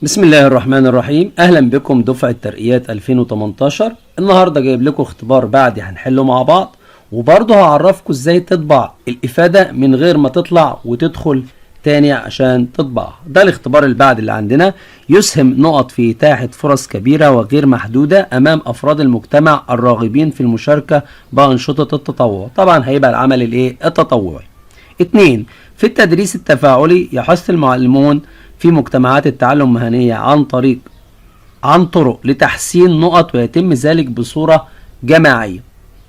بسم الله الرحمن الرحيم. اهلا بكم دفعة ترقيات 2018. النهاردة جايب لكم اختبار بعدي هنحله مع بعض، وبرضه هعرفكم ازاي تطبع الافادة من غير ما تطلع وتدخل تاني عشان تطبعها. ده الاختبار البعدي اللي عندنا، يسهم نقط في اتاحة فرص كبيرة وغير محدودة امام افراد المجتمع الراغبين في المشاركة بانشطة التطوع. طبعا هيبقى العمل التطوعي. 2. في التدريس التفاعلي يحث المعلمون في مجتمعات التعلم المهنية عن طرق لتحسين نقط، ويتم ذلك بصورة جماعية.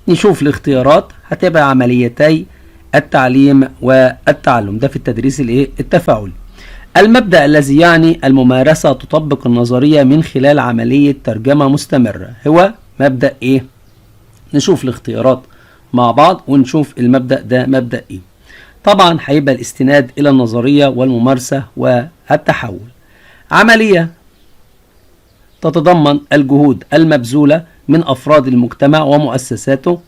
نشوف الاختيارات، هتبقى عمليتي التعليم والتعلم. ده في التدريس التفاعلي. المبدأ الذي يعني الممارسة تطبق النظرية من خلال عملية ترجمة مستمرة هو مبدأ ايه؟ نشوف الاختيارات مع بعض ونشوف المبدأ ده مبدأ ايه. طبعا هيبقى الاستناد الى النظرية والممارسة والتحول. عملية تتضمن الجهود المبذولة من افراد المجتمع ومؤسساته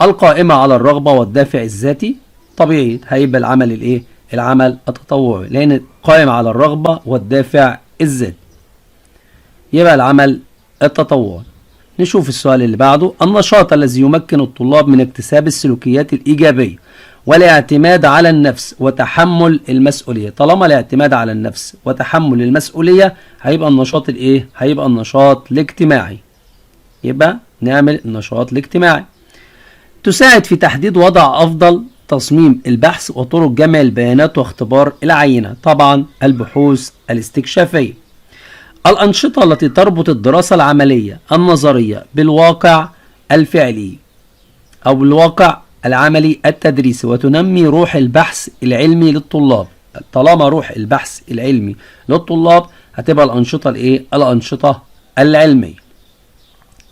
القائمة على الرغبة والدافع الذاتي. طبيعي هيبقى العمل العمل التطوعي، لان قائم على الرغبة والدافع الذاتي، يبقى العمل التطوعي. نشوف السؤال اللي بعده. النشاط الذي يمكن الطلاب من اكتساب السلوكيات الإيجابية والاعتماد على النفس وتحمل المسؤولية. طالما الاعتماد على النفس وتحمل المسؤولية هيبقى النشاط هيبقى النشاط الاجتماعي. يبقى نعمل النشاط الاجتماعي. تساعد في تحديد وضع أفضل تصميم البحث وطرق جمع البيانات واختبار العينة. طبعا البحوث الاستكشافية. الأنشطة التي تربط الدراسة العملية النظرية بالواقع الفعلي أو بالواقع العملي التدريسي وتنمي روح البحث العلمي للطلاب. طالما روح البحث العلمي للطلاب هتبقى الأنشطة الأنشطة العلمية.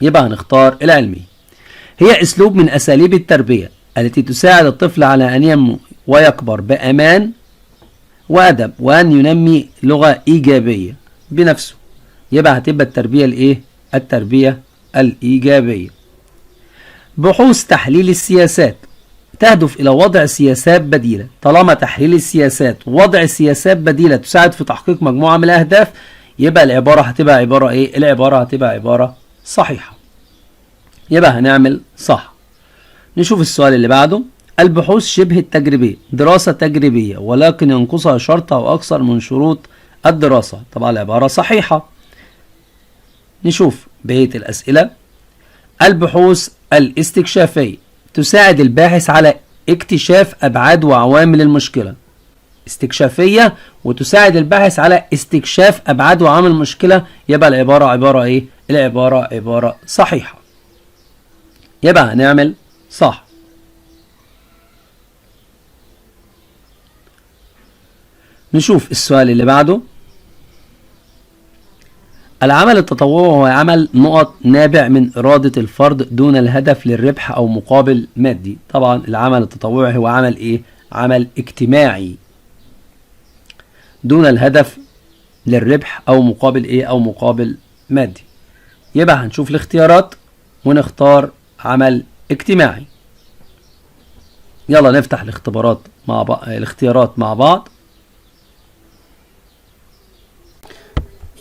يبقى هنختار العلمي. هي أسلوب من أساليب التربية التي تساعد الطفل على أن ينمو ويكبر بأمان وأدب وأن ينمي لغة إيجابية بنفسه. يبقى هتبقى التربية الإيجابية. بحوث تحليل السياسات تهدف إلى وضع سياسات بديلة. طالما تحليل السياسات ووضع سياسات بديلة تساعد في تحقيق مجموعة من الأهداف، يبقى العبارة هتبقى العبارة هتبقى عبارة صحيحة. يبقى هنعمل صح. نشوف السؤال اللي بعده. البحوث شبه التجريبية دراسة تجريبية ولكن ينقصها شرط أو أكثر من شروط الدراسة. طبعا العبارة صحيحة. نشوف بقية الأسئلة. البحوث الاستكشافية تساعد الباحث على اكتشاف أبعاد وعوامل المشكلة. استكشافية وتساعد الباحث على استكشاف أبعاد وعوامل المشكلة. يبقى العبارة عبارة صحيحة. يبقى هنعمل صح. نشوف السؤال اللي بعده. العمل التطوعي هو عمل نقط نابع من إرادة الفرد دون الهدف للربح أو مقابل مادي. طبعا العمل التطوعي هو عمل عمل اجتماعي دون الهدف للربح أو مقابل أو مقابل مادي. يبقى هنشوف الاختيارات ونختار عمل اجتماعي. يلا نفتح الاختيارات مع بعض.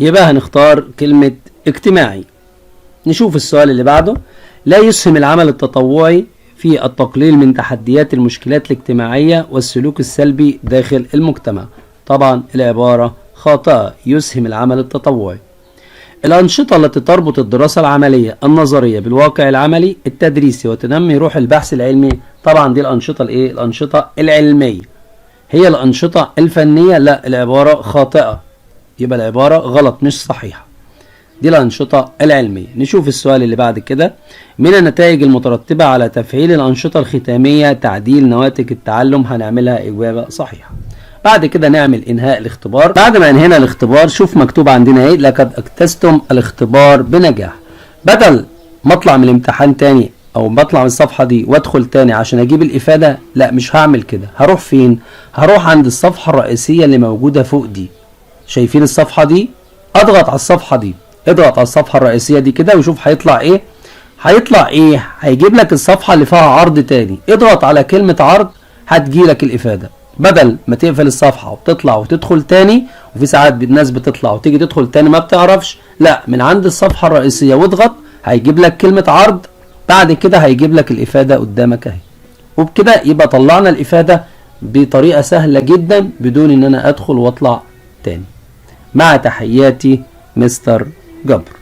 يبقى هنختار كلمة اجتماعي. نشوف السؤال اللي بعده. لا يسهم العمل التطوعي في التقليل من تحديات المشكلات الاجتماعية والسلوك السلبي داخل المجتمع. طبعا العبارة خاطئة. يسهم العمل التطوعي. الأنشطة التي تربط الدراسة العملية النظرية بالواقع العملي التدريسي وتنمي روح البحث العلمي. طبعا دي الأنشطة الأنشطة العلمية. هي الأنشطة الفنية؟ لا، العبارة خاطئة. يبقى العبارة غلط مش صحيحة. دي الأنشطة العلمية. نشوف السؤال اللي بعد كده. من النتائج المترتبة على تفعيل الأنشطة الختامية تعديل نواتج التعلم. هنعملها إجابة صحيحة. بعد كده نعمل إنهاء الاختبار. بعد ما انهينا الاختبار شوف مكتوب عندنا لقد اجتزتم الاختبار بنجاح. بدل ما اطلع من الامتحان تاني او بطلع من الصفحة دي وادخل تاني عشان اجيب الإفادة، لا مش هعمل كده. هروح فين؟ هروح عند الصفحة الرئيسية اللي موجودة فوق دي. شايفين الصفحة دي؟ اضغط على الصفحة دي. اضغط على الصفحة الرئيسية دي كده وشوف هيطلع هيجيب لك الصفحة اللي فيها عرض تاني. اضغط على كلمة عرض هتجيلك الإفادة. بدل ما تقفل الصفحة وتطلع وتدخل تاني، وفي ساعات الناس بتطلع وتيجي تدخل تاني ما بتعرفش، لا، من عند الصفحة الرئيسية واضغط هيجيب لك كلمة عرض، بعد كده هيجيب لك الإفادة قدامك اهي. وبكده يبقى طلعنا الإفادة بطريقة سهلة جدا بدون ان انا ادخل واطلع تاني. مع تحياتي مستر جبر.